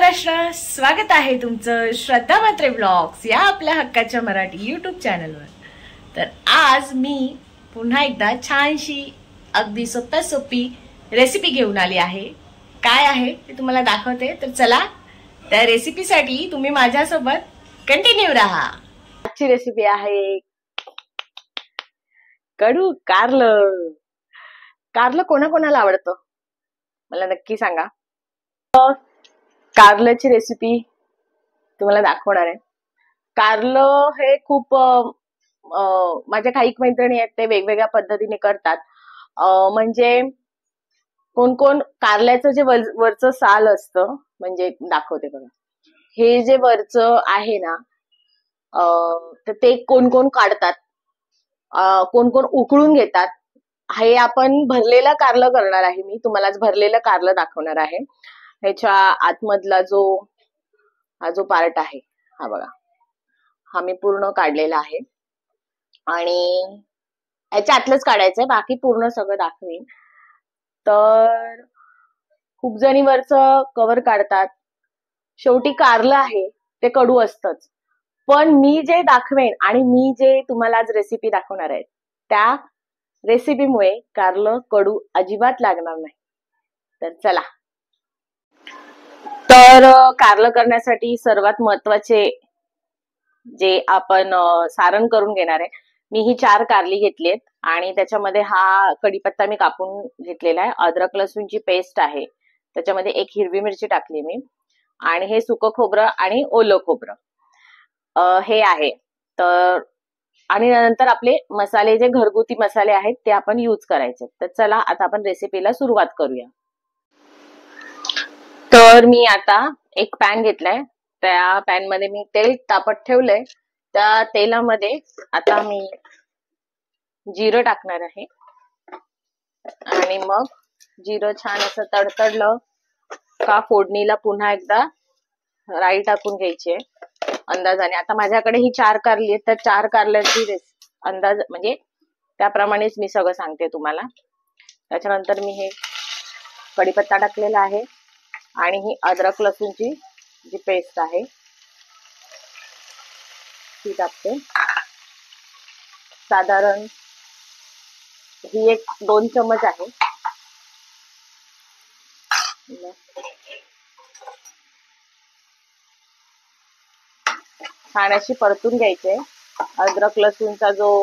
महाराष्ट्र, स्वागत आहे तुमचं श्रद्धा म्हात्रे ब्लॉग्स या आपल्या हक्काच्या मराठी यूट्यूब चॅनलवर। तर आज मी पुन्हा एकदा छानशी अगदी सोपी रेसिपी घेऊन आली आहे। काय आहे ते तुम्हाला दाखवते, तर चला त्या रेसिपीसाठी तुम्ही माझ्यासोबत कंटिन्यू राहा। आजची रेसिपी आहे कडू कारलं। कारलं कोणाकोणाला आवडतं मला नक्की सांगा। कारल्याची रेसिपी तुम्हाला दाखवणार आहे। कारलं हे खूप माझ्या काही मैत्रिणी आहेत ते वेगवेगळ्या पद्धतीने करतात। म्हणजे कोण कोण कारल्याचं जे वरचं साल असतं, म्हणजे दाखवते बघा, हे जे वरचं आहे ना, तर ते कोण कोण काढतात, कोण कोण उकळून घेतात। हे आपण भरलेलं कारलं करणार आहे। मी तुम्हाला भरलेलं कारलं दाखवणार आहे। ह्याच्या आतमधला हा जो पार्ट आहे, हा बघा, हा मी पूर्ण काढलेला आहे आणि याच्या आतलंच काढायचंय, बाकी पूर्ण सगळं दाखवेन। तर खूप जणी वरचं कव्हर काढतात। शेवटी कारलं आहे ते कडू असतंच, पण मी जे दाखवेन आणि मी जे तुम्हाला आज रेसिपी दाखवणार आहे त्या रेसिपीमुळे कारलं कडू अजिबात लागणार नाही। तर चला। तर कारलं करण्यासाठी सर्वात महत्वाचे जे आपण सारण करून घेणार आहे, मी ही 4 कारली घेतली आहेत आणि त्याच्यामध्ये हा कढीपत्ता मी कापून घेतलेला आहे, अद्रक लसूणची पेस्ट आहे, त्याच्यामध्ये 1 हिरवी मिरची टाकली मी, आणि हे सुकं खोबरं आणि ओलं खोबरं हे आहे। तर आणि नंतर आपले मसाले, जे घरगुती मसाले आहेत ते आपण यूज करायचे। तर चला आता आपण रेसिपीला सुरुवात करूया। तर मी आता एक पॅन घेतलाय, त्या पॅन मध्ये मी तेल तापत ठेवलंय। त्या तेलामध्ये आता मी जिरं टाकणार आहे आणि मग जिरं छान असं तडतडलं का फोडणीला पुन्हा एकदा राई टाकून घ्यायची अंदाजाने। आता माझ्याकडे ही 4 कारली आहेत, तर 4 कारल्याची अंदाज म्हणजे त्याप्रमाणेच मी सगळं सांगते तुम्हाला। त्याच्यानंतर मी हे कढीपत्ता टाकलेला आहे आणि ही अद्रक लसूणची जी पेस्ट आहे ती टाकते। साधारण ही 1-2 चमच आहे। छान अशी परतून घ्यायचे। अद्रक लसूणचा जो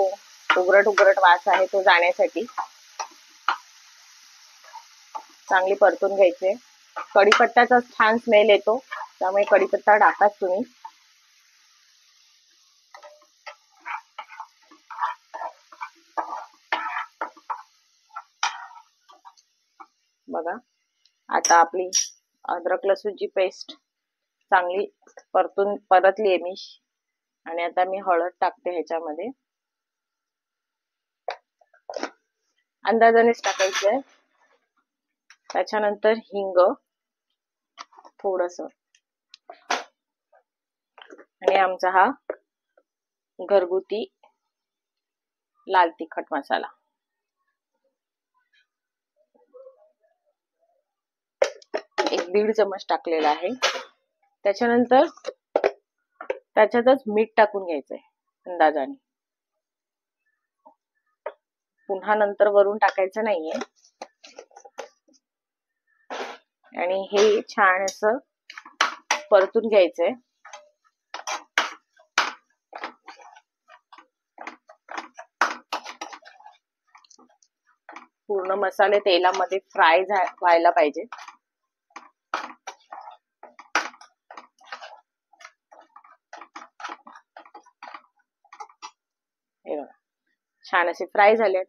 उगरट वास आहे तो जाण्यासाठी चांगली परतून घ्यायचे। कढीपत्त्याचा छान स्मेल येतो, त्यामुळे कढीपत्ता टाकाच तुम्ही। बघा, आता आपली अद्रक लसूणची पेस्ट चांगली परतली आहे मी, आणि आता मी हळद टाकते ह्याच्यामध्ये, अंदाजानेच टाकायची आहे। त्याच्यानंतर हिंग थोडस, आणि आमचा हा घरगुती लाल तिखट मसाला, 1-1.5 चमच टाकलेला आहे। त्याच्यानंतर त्याच्यातच मीठ टाकून घ्यायचंय अंदाजाने, पुन्हा नंतर वरून टाकायचं नाहीये। आणि हे छान असं परतून घ्यायचंय। पूर्ण मसाले तेलामध्ये फ्राय व्हायला पाहिजे। छान असे फ्राय झालेत।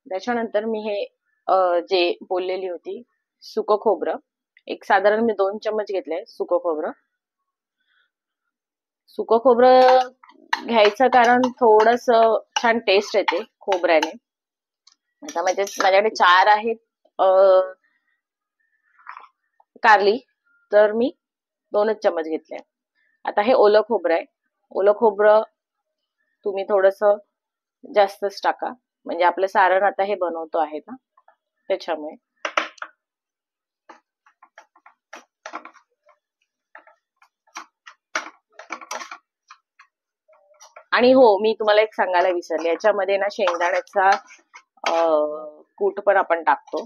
त्याच्यानंतर मी हे जे बोललेली होती सुकं खोबरं, साधारण मी 2 चमच घेतलंय सुकं खोबरं। सुकं खोबरं घ्यायचं कारण थोडस छान टेस्ट येते खोबऱ्याने। आता माझ्याकडे 4 आहेत कारली, तर मी 2च चमच घेतले। आता हे ओलं खोबरं आहे, ओलं खोबरं तुम्ही थोडस जास्तच टाका, म्हणजे आपलं सारण आता हे बनवतो आहे ना त्याच्यामुळे। आणि हो, मी तुम्हाला एक सांगायला विसरले, याच्यामध्ये ना शेंगदाण्याचा कूट पण आपण टाकतो.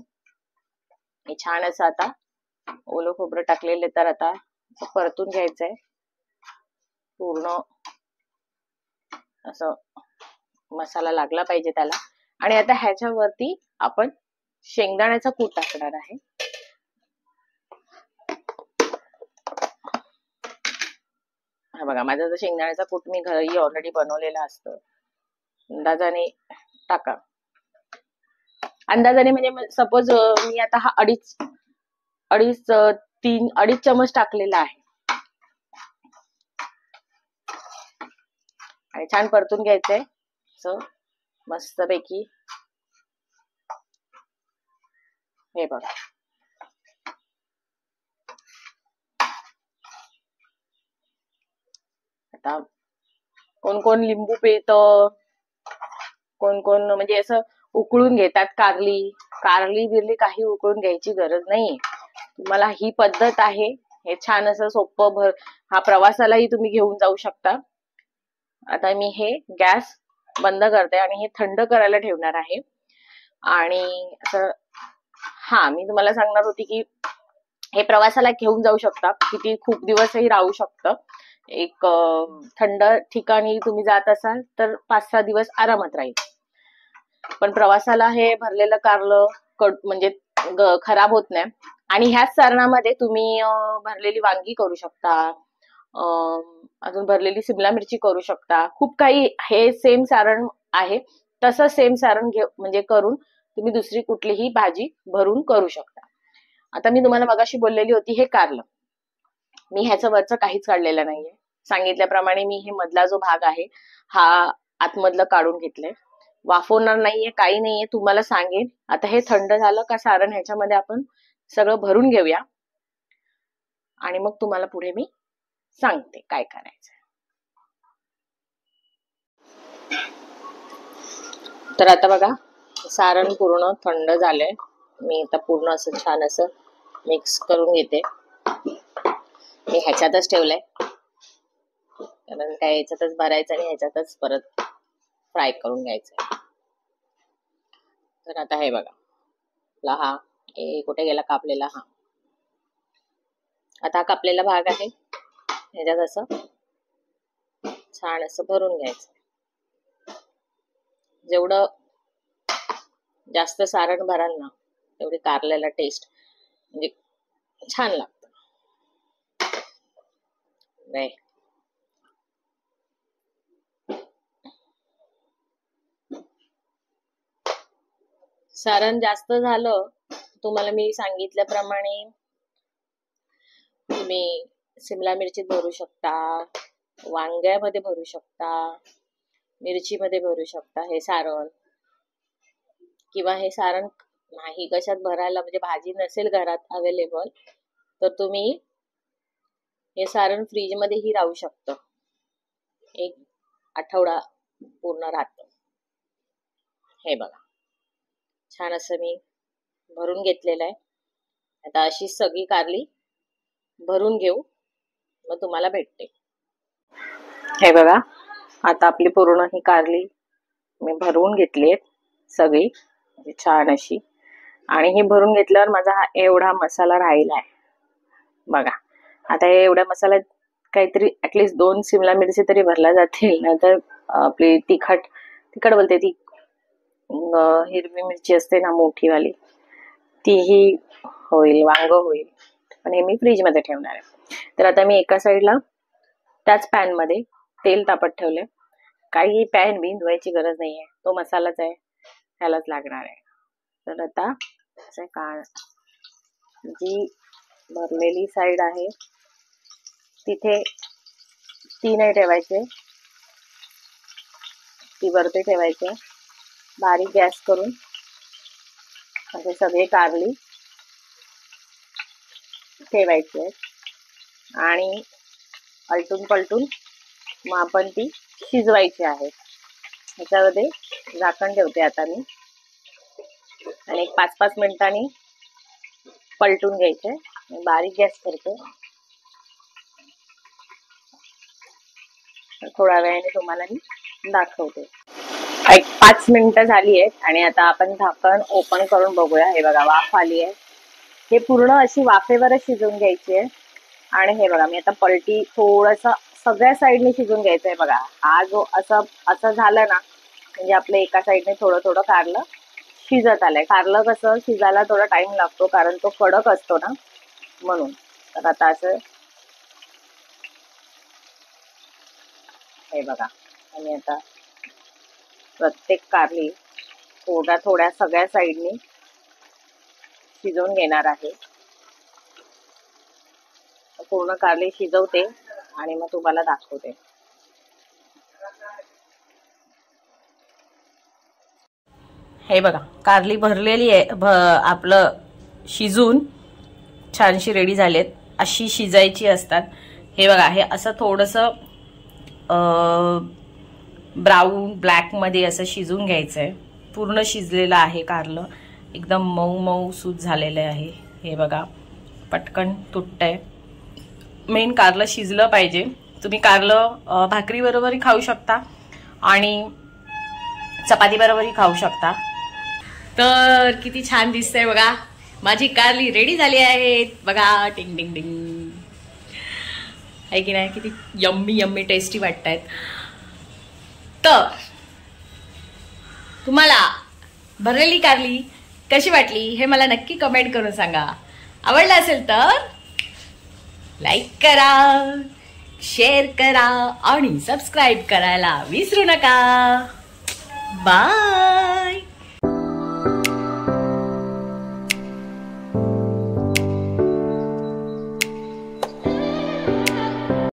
हे छान असं आता ओलं खोबरं टाकलेलं, तर आता परतून घ्यायचंय पूर्ण, असं मसाला लागला पाहिजे त्याला. आणि आता ह्याच्यावरती आपण शेंगदाण्याचा कूट टाकणार आहे. हा बघा, माझा जर शेंगदाण्याचा कूट मी घरी ऑलरेडी बनवलेला असतो. अंदाजाने टाका, अंदाजाने म्हणजे सपोज मी आता हा अडीच चमच टाकलेला आहे. आणि छान परतून घ्यायचंय असं मस्तपैकी. हे बघा, आता कोण कोण लिंबू पिळतं, कोण कोण म्हणजे असं उकळून घेतात. कारली बिरली काही उकळून घ्यायची गरज नाही. तुम्हाला ही पद्धत आहे, हे छान असं सोपं हा प्रवासालाही तुम्ही घेऊन जाऊ शकता. आता मी हे गॅस बंद करते आणि हे थंड करायला ठेवणार आहे. आणि असं हा, मी तुम्हाला सांगणार होती की हे प्रवासाला घेऊन जाऊ शकता, किती खूप दिवसही राहू शकतं. एक थंड ठिकाणी तुम्ही जात असाल तर 5-6 दिवस आरामात राहील. पण प्रवासाला हे भरलेलं कारलं म्हणजे खराब होत नाही. आणि ह्याच सारणामध्ये तुम्ही भरलेली वांगी करू शकता, अजून भरलेली सिमला मिरची करू शकता. खूप काही हे सेम सारण आहे, तसं सेम सारण म्हणजे करून तुम्ही दुसरी कुठलीही भाजी भरून करू शकता. आता मी तुम्हाला मगाशी बोललेली होती हे कारलं, मी ह्याचं वरचं काहीच काढलेलं नाहीये. सांगितल्याप्रमाणे मी हे मधला जो भाग आहे हा आतमधलं काढून घेतलंय. वाफवणार नाहीये, काही नाहीये, तुम्हाला सांगेन. आता हे थंड झालं का सारण ह्याच्यामध्ये आपण सगळं भरून घेऊया आणि मग तुम्हाला पुढे मी सांगते काय करायचं. तर आता बघा, सारण पूर्ण थंड झालंय. मी आता पूर्ण असं छान असं मिक्स करून घेते. मी ह्याच्यातच ठेवलंय, कारण काय ह्याच्यातच भरायचं आणि ह्याच्यातच परत फ्राय करून घ्यायचं. तर आता हे बघा, आपला हा कुठे गेला कापलेला, हा आता कापलेला भाग आहे, ह्याच्यात असं छान असं भरून घ्यायचं. जेवढं जास्त सारण भराल ना तेवढी कारल्याला टेस्ट म्हणजे छान लागतं. सारण जास्त झालं, तुम्हाला मी सांगितल्याप्रमाणे तुम्ही सिमला मिरचीत भरू शकता, वांग्यामध्ये भरू शकता, मिरचीमध्ये भरू शकता हे सारण. किंवा हे सारण नाही कशात भरायला, म्हणजे भाजी नसेल घरात अवेलेबल, तर तुम्ही हे सारण फ्रीज मध्येही राहू शकतं, 1 आठवडा पूर्ण राहतं. हे बघा, छान असं मी भरून घेतलेलं आहे. आता अशी सगळी कारली भरून घेऊ, मग तुम्हाला भेटते. हे बघा, आता आपली पूर्ण ही कारली मी भरून घेतली सगळी छान अशी. आणि ही भरून घेतल्यावर माझा हा एवढा मसाला राहिला आहे बघा. आता हे एवढा मसाला काहीतरी ऍटलीस्ट 2 सिमला मिरची तरी भरला जातील, नंतर आपली तिखट बोलते ती हिरवी मिरची असते ना मोठीवाली, तीही होईल, वांग होईल. पण हे मी फ्रीज मध्ये ठेवणार आहे. तर आता मी एका साईडला त्याच पॅन मध्ये तेल तापत ठेवले. काही पॅन बी धुवायची गरज नाहीये, तो मसालाच आहे, त्यालाच लागणार आहे. तर आता जी भरलेली साईड आहे तिथे ती नाही ठेवायचे, ती वरती ठेवायचे. बारीक गॅस करून असे सगळे कारली ठेवायचे आणि आलटून पलटून मग आपण ती शिजवायची आहे. ह्याच्यामध्ये झाकण ठेवते आता मी आणि 5-5 मिनिटांनी पलटून घ्यायचे. बारीक गॅस करते. थोड्या वेळाने तुम्हाला मी दाखवते. एक 5 मिनिटं झाली आहेत आणि आता आपण झाकण ओपन करून बघूया. हे बघा वाफ आली आहे. हे पूर्ण अशी वाफेवरच शिजवून घ्यायची आहे. आणि हे बघा मी आता पलटी थोडस सगळ्या साईडने शिजून घ्यायचंय बघा. हा जो असं झालं ना म्हणजे आपलं एका साईडने थोडं थोडं कारलं शिजत आलंय. कारलं कसं शिजायला थोडा टाइम लागतो कारण तो कडक असतो ना म्हणून. तर आता असं हे बघा आणि आता प्रत्येक कारली थोड्या थोड्या सगळ्या साईडनी शिजवून घेणार आहे. पूर्ण कारली शिजवते आणि मग तुम्हाला दाखवते. हे बघा कारली भरलेली आहे. आपलं शिजून छानशी रेडी झालेत. अशी शिजायची असतात. हे बघा हे असं थोडंसं ब्राऊन ब्लॅक मध्ये असं शिजून घ्यायचंय. पूर्ण शिजलेलं आहे कारलं. एकदम मऊ मऊ सूत झालेलं आहे. हे बघा पटकन तुटतंय. मेन कारलं शिजलं पाहिजे. तुम्ही कारलं भाकरी बरोबरही खाऊ शकता आणि चपाती बरोबरही खाऊ शकता. तर किती छान दिसतंय बघा. माझी कारली रेडी झाली आहे बघा. टिंग टिंग टिंग आहे की नाही. किती यम्मी यम्मी टेस्टी वाटतायत. तर तुम्हाला भरलेली कारली कशी वाटली हे मला नक्की कमेंट करून सांगा. आवडलं असेल तर लाईक करा, शेअर करा आणि सबस्क्राईब करायला विसरू नका. बाय.